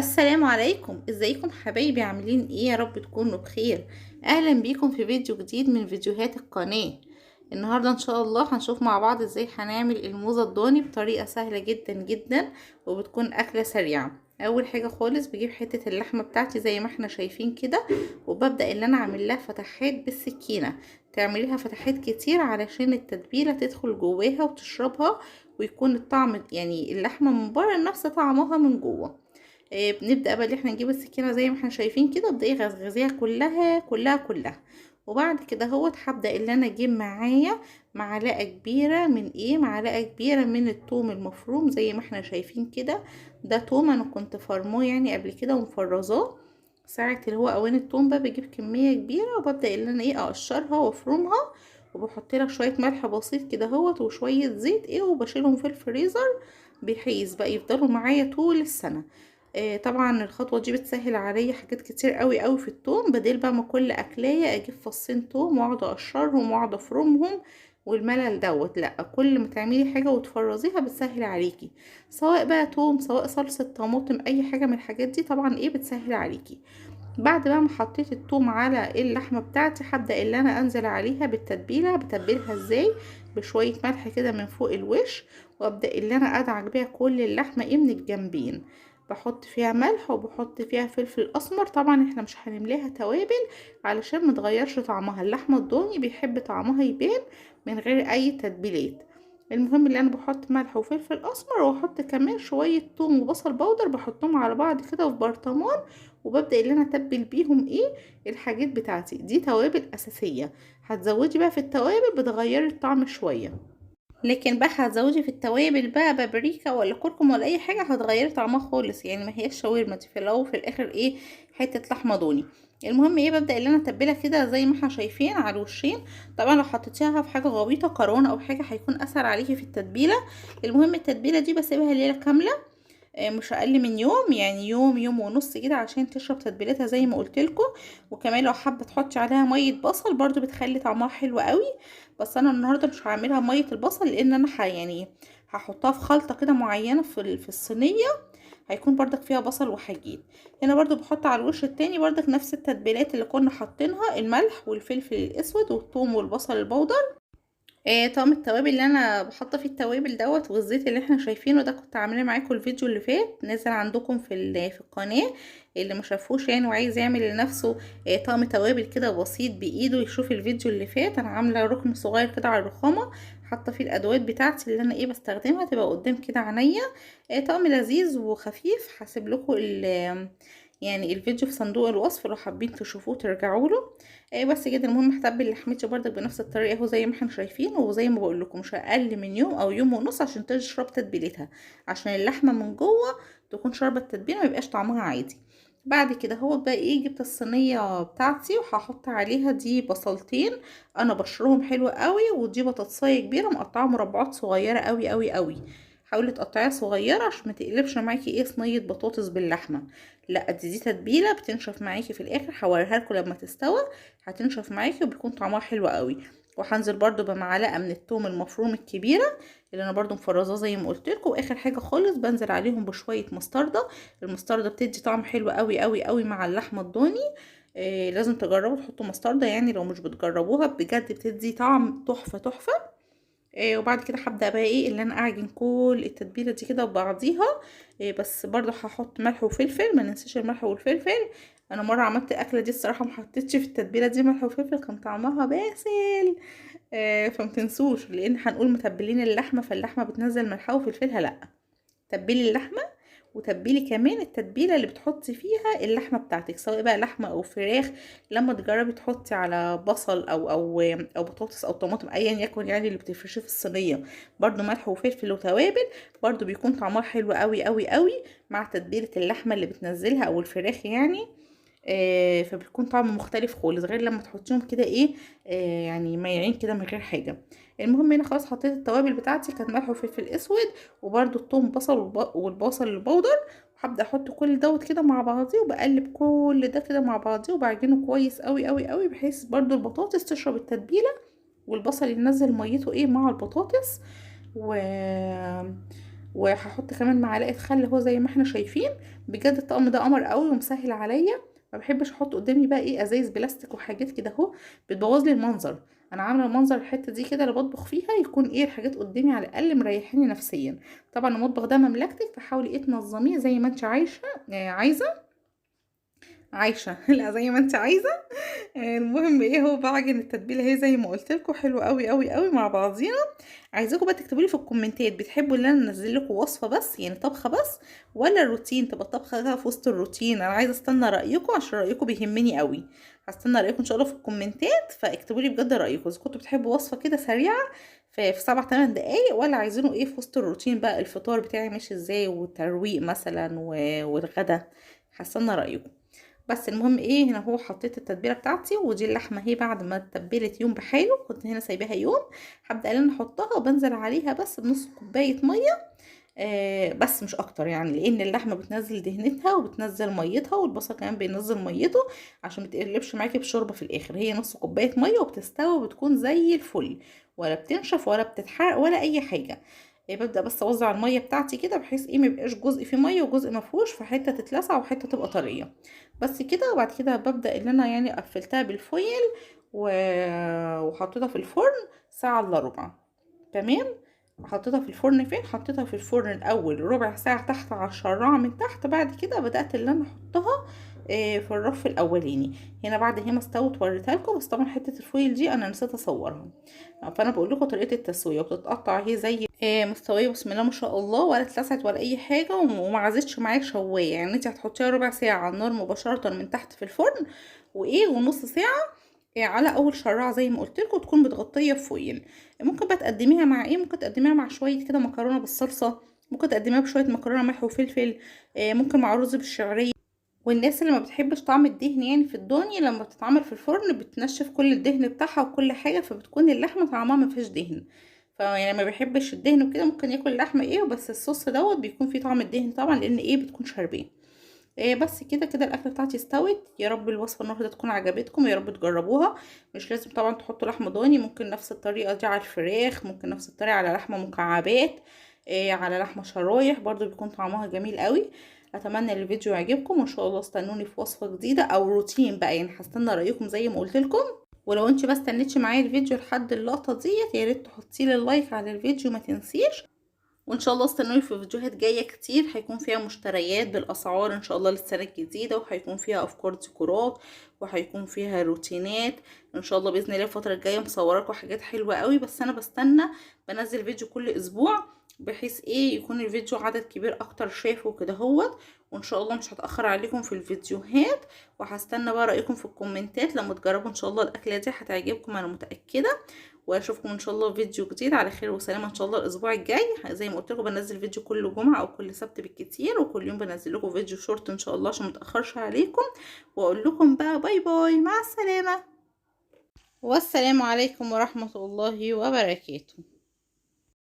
السلام عليكم، ازيكم حبايبي؟ عاملين ايه؟ يا رب تكونوا بخير. اهلا بيكم في فيديو جديد من فيديوهات القناة. النهاردة ان شاء الله هنشوف مع بعض ازاي هنعمل الموزة الضاني بطريقة سهلة جدا جدا، وبتكون اكلة سريعة. اول حاجة خالص بجيب حتة اللحمة بتاعتي زي ما احنا شايفين كده، وببدأ ان انا اعمل لها فتحات بالسكينة. تعمليها فتحات كتير علشان التتبيلة تدخل جواها وتشربها، ويكون الطعم يعني اللحمة من بره نفس طعمها من جوه. بنبدأ بقى اللي احنا نجيب السكينة زي ما احنا شايفين كده، ابدأي غزغزيها كلها كلها كلها. وبعد كده هوت هبدأ اللي انا اجيب معايا معلقة كبيرة من الثوم المفروم زي ما احنا شايفين كده. ده توم انا كنت فرماه يعني قبل كده ومفرزاه. ساعة اللي هو اوان التوم بقى بجيب كمية كبيرة، وببدأ اللي انا اقشرها وافرمها، وبحط لها شوية ملح بسيط كده هوت وشوية زيت وبشيلهم في الفريزر، بحيث بقى يفضلوا معايا طول السنة. طبعا الخطوة دي بتسهل عليا حاجات كتير قوي قوي في التوم، بدل بقى ما كل اكلاية اجيب فصين توم واقعد اقشرهم واقعد افرمهم والملل دوت. لا، كل ما تعملي حاجة وتفرزيها بتسهل عليكي، سواء بقى توم سواء صلصة طماطم اي حاجة من الحاجات دي طبعا بتسهل عليكي. بعد بقى ما حطيت الثوم على اللحمه بتاعتي، هبدا اللي انا انزل عليها بالتتبيله. بتبلها ازاي؟ بشويه ملح كده من فوق الوش، وابدا اللي انا ادعك بيها كل اللحمه من الجنبين. بحط فيها ملح وبحط فيها فلفل اسمر. طبعا احنا مش هنملاها توابل علشان متغيرش طعمها، اللحمه الضاني بيحب طعمها يبان من غير اي تتبيلات. المهم اللي انا بحط ملح وفلفل اسمر، واحط كمان شويه ثوم وبصل بودر، بحطهم على بعض كده في برطمان، وببدأ اللي انا اتبل بيهم الحاجات بتاعتي دي. توابل اساسية، هتزودي بقى في التوابل بتغيري الطعم شوية. لكن بقى هتزودي في التوابل بقى بابريكا ولا كركم ولا اي حاجه هتغيري طعمها خالص، يعني ما هياش شاورما دي في الاول وفي الاخر حته لحمه ضاني. المهم ببدا اللي انا اتبلها كده زي ما احنا شايفين على الوشين. طبعا لو حطيتيها في حاجه غويطه قرون او حاجه هيكون اثر عليكي في التتبيله. المهم التتبيله دي بسيبها ليله كامله، مش اقل من يوم، يعني يوم يوم ونص كده عشان تشرب تتبيلتها زي ما قلت لكم. وكمان لو حابه تحطي عليها ميه بصل برضو بتخلي طعمها حلو قوي. بس انا النهارده مش هعملها ميه البصل، لان انا يعني هحطها في خلطه كده معينه في الصينيه، هيكون بردك فيها بصل وحاجات. هنا برضو بحط على الوش التاني بردك نفس التتبيلات اللي كنا حاطينها، الملح والفلفل الاسود والثوم والبصل البودر. طقم التوابل اللي انا بحط فيه التوابل دوت، والزيت اللي احنا شايفينه ده كنت عاملاه معاكم الفيديو اللي فات، نزل عندكم في القناه. اللي ما شافوش يعني وعايز يعمل لنفسه طقم توابل كده بسيط بايده، يشوف الفيديو اللي فات. انا عامله ركن صغير كده على الرخامه، حاطه فيه الادوات بتاعتي اللي انا بستخدمها، تبقى قدام كده عينيا. طقم لذيذ وخفيف. هسيب لكم يعني الفيديو في صندوق الوصف لو حابين تشوفوه ترجعوا له. بس كده. المهم هتبل لحمتي برضك بنفس الطريقه اهو زي ما احنا شايفين، وزي ما بقول لكم مش اقل من يوم او يوم ونص عشان تشرب تتبيلتها، عشان اللحمه من جوه تكون شاربه التتبيله ما يبقاش طعمها عادي. بعد كده هو بقى جبت الصينيه بتاعتي وهحط عليها دي بصلتين انا بشرهم حلو قوي، ودي بطاطسايه كبيره مقطعه مربعات صغيره قوي قوي قوي. حاولي تقطعيها صغيره عشان ما تقلبش معاكي صينيه بطاطس باللحمه. لا، دي تتبيله بتنشف معاكي في الاخر، هوريها لكم لما تستوى. هتنشف معاكي وبيكون طعمها حلو قوي. وهنزل برضو بمعلقه من الثوم المفروم الكبيره اللي انا برضو مفرزاه زي ما قلت لكم. واخر حاجه خالص بنزل عليهم بشويه مستردة. المستردة بتدي طعم حلو قوي قوي قوي مع اللحمه الضاني. لازم تجربوا تحطوا مستردة، يعني لو مش بتجربوها بجد بتدي طعم تحفه تحفه. وبعد كده هبدأ بقى اللي انا اعجن كل التتبيله دي كده ببعضيها. بس برضو هحط ملح وفلفل، ما ننساش الملح والفلفل. انا مره عملت الاكله دي الصراحه ما حطيتش في التتبيله دي ملح وفلفل، كان طعمها باسل. فمتنسوش، لان هنقول متبلين اللحمه فاللحمه بتنزل ملحها وفلفلها. لا، تبلي اللحمه وتبلي كمان التتبيله اللي بتحطي فيها اللحمه بتاعتك، سواء بقى لحمه او فراخ. لما تجربي تحطي على بصل او بطاطس او طماطم ايا يكن، يعني اللي بتفرشيه في الصينيه، برضو ملح وفلفل وتوابل، برضو بيكون طعمها حلو قوي قوي قوي مع تتبيله اللحمه اللي بتنزلها او الفراخ يعني. فبيكون طعم مختلف خالص غير لما تحطيهم كده يعني مايعين كده من غير حاجه. المهم هنا خلاص حطيت التوابل بتاعتي، كانت ملح وفلفل اسود وبرده الثوم بصل والبصل البودر. وهبدا احط كل دوت كده مع بعضيه، وبقلب كل ده كده مع بعضيه وبعجنه كويس قوي قوي قوي، بحيث برده البطاطس تشرب التتبيله والبصل ينزل ميته مع البطاطس. و وهحط كمان معلقه خل اهو زي ما احنا شايفين. بجد الطقم ده قمر قوي ومسهل عليا. ما بحبش احط قدامي بقى ايه ازايز بلاستيك وحاجات كده اهو، بتبوظ لي المنظر. انا عامله المنظر الحته دي كده اللي بطبخ فيها يكون ايه الحاجات قدامي على الاقل مريحاني نفسيا. طبعا المطبخ ده مملكتك، فحاولي ايه تنظميه زي ما انت عايشه عايشه لا زي ما انت عايزه. المهم ايه، هو بعجن التتبيله هي زي ما قلت لكم حلوه قوي قوي قوي مع بعضينا. عايزاكم بقى تكتبوا لي في الكومنتات، بتحبوا ان انا انزل لكم وصفه بس يعني طبخه بس، ولا الروتين تبقى الطبخه كده في وسط الروتين؟ انا عايزه استنى رايكم عشان رايكم بيهمني قوي. هستنى رايكم ان شاء الله في الكومنتات، فاكتبوا لي بجد رايكم اذا كنتوا بتحبوا وصفه كده سريعه في 7 8 دقايق، ولا عايزينه ايه في وسط الروتين بقى الفطار بتاعي ماشي ازاي والترويق مثلا والغدا. هستنى رايكم. بس المهم ايه، هنا هو حطيت التتبيله بتاعتي، ودي اللحمه اهي بعد ما اتبلت يوم بحاله، كنت هنا سايباها يوم. هبدا ان انا احطها وبنزل عليها بس بنص كوبايه ميه. بس مش اكتر يعني، لان اللحمه بتنزل دهنتها وبتنزل ميتها، والبصل كمان بينزل ميته، عشان متقلبش معاكي بشوربه في الاخر. هي نص كوبايه ميه وبتستوي وبتكون زي الفل، ولا بتنشف ولا بتتحرق ولا اي حاجه. ببدا بس اوزع الميه بتاعتي كده بحيث ايه ميبقاش جزء فيه ميه وجزء مفهوش، فحته تتلسع وحته تبقى طريه. بس كده. وبعد كده ببدا ان انا يعني قفلتها بالفويل و... وحطيتها في الفرن ساعه الا ربع. تمام. حطيتها في الفرن فين، حطيتها في الفرن الاول ربع ساعه تحت على الشراع من تحت. بعد كده بدات ان انا احطها في الرف الاولاني. هنا بعد هي ما استوت وريتها لكم، بس طبعا حته الفويل دي انا نسيت اصورها. فانا بقول لكم طريقه التسويه، بتتقطع هي زي مستويه بسم الله ما شاء الله، ولا اتلسعت ولا اي حاجه، وما عزتش معاك شوايه. يعني انت هتحطيها ربع ساعه على النار مباشره من تحت في الفرن، وايه ونص ساعه على اول شراع زي ما قلت لكم، تكون متغطيه بفويل. ممكن بقى تقدميها مع ايه، ممكن تقدميها مع شويه كده مكرونه بالصلصه، ممكن تقدميها بشويه مكرونه ملح وفلفل، ممكن مع رز بالشعريه. والناس اللي ما بتحبش طعم الدهن يعني في الضاني، لما بتتعمل في الفرن بتنشف كل الدهن بتاعها وكل حاجه، فبتكون اللحمه طعمها ما فيهاش دهن. فيعني ما بيحبش الدهن وكده ممكن ياكل اللحمه ايه، بس الصوص دوت بيكون فيه طعم الدهن طبعا، لان ايه بتكون شارباه. بس كده كده الاكله بتاعتي استوت. يا رب الوصفه النهارده تكون عجبتكم، يا رب تجربوها. مش لازم طبعا تحطوا لحمه ضاني، ممكن نفس الطريقه دي على الفراخ، ممكن نفس الطريقه على لحمه مكعبات، على لحمه شرايح برضو بيكون طعمها جميل قوي. اتمنى الفيديو يعجبكم، وان شاء الله استنوني في وصفه جديده او روتين بقى، يعني هستنى رايكم زي ما قلت لكم. ولو انت بس استنيتش معايا الفيديو لحد اللقطه ديت، يا ريت تحطي لي اللايك على الفيديو ما تنسيش. وان شاء الله استنوني في فيديوهات جايه كتير، هيكون فيها مشتريات بالاسعار ان شاء الله للسنه الجديده، وهيكون فيها افكار ديكورات، وهيكون فيها روتينات ان شاء الله باذن الله. الفتره الجايه مصوره لكم حاجات حلوه قوي، بس انا بستنى بنزل فيديو كل اسبوع، بحيث ايه يكون الفيديو عدد كبير اكتر شافه كده هوت. وان شاء الله مش هتاخر عليكم في الفيديوهات، وهستنى بقى رايكم في الكومنتات لما تجربوا. ان شاء الله الاكله دي هتعجبكم انا متاكده. واشوفكم ان شاء الله في فيديو جديد على خير وسلامه ان شاء الله الاسبوع الجاي. زي ما قلت لكم بنزل فيديو كل جمعه او كل سبت بالكتير، وكل يوم بنزل لكم فيديو شورت ان شاء الله عشان متاخرش عليكم. واقول لكم بقى باي باي، مع السلامه، والسلام عليكم ورحمه الله وبركاته.